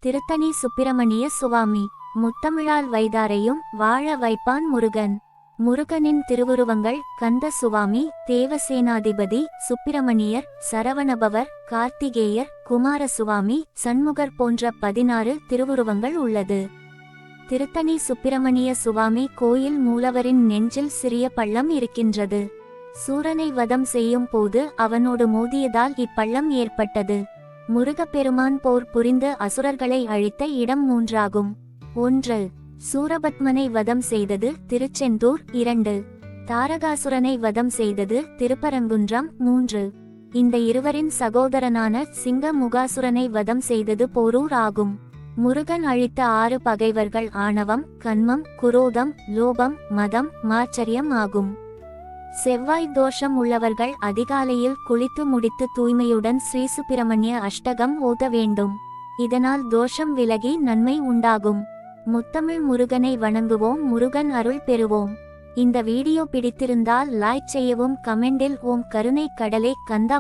திருத்தணி சுப்பிரமணிய சுவாமி. முத்தமிழால் வைதாரையும் வாழ வைப்பான் முருகன். முருகனின் திருவுருவங்கள் கந்த சுவாமி, தேவசேனாதிபதி, சுப்பிரமணியர், சரவணபவர், கார்த்திகேயர், குமாரசுவாமி, சண்முகர் போன்ற 16 திருவுருவங்கள் உள்ளது. திருத்தணி சுப்பிரமணிய சுவாமி கோயில் மூலவரின் நெஞ்சில் சிறிய பள்ளம் இருக்கின்றது. சூரனை வதம் செய்யும் போது அவனோடு மோதியதால் இப்பள்ளம் ஏற்பட்டது. முருகப்பெருமான் போர் புரிந்து அசுரர்களை அழித்த இடம் 3 ஆகும். 1. சூரபத்மனை வதம் செய்தது திருச்செந்தூர். 2. தாரகாசுரனை வதம் செய்தது திருப்பரங்குன்றம். 3. இந்த இருவரின் சகோதரனான சிங்க முகாசுரனை வதம் செய்தது போரூர் ஆகும். முருகன் அழித்த 6 பகைவர்கள் ஆணவம், கன்மம், குரோதம், லோபம், மதம், மாச்சரியம் ஆகும். செவ்வாய் தோஷம் உள்ளவர்கள் அதிகாலையில் குளித்து முடித்து தூய்மையுடன் ஸ்ரீசுப்பிரமணிய அஷ்டகம் ஓத வேண்டும். இதனால் தோஷம் விலகி நன்மை உண்டாகும். முத்தமிழ் முருகனை வணங்குவோம், முருகன் அருள் பெறுவோம். இந்த வீடியோ பிடித்திருந்தால் லைக் செய்யவும், கமெண்டில் ஓம் கருணை கடலே கந்தா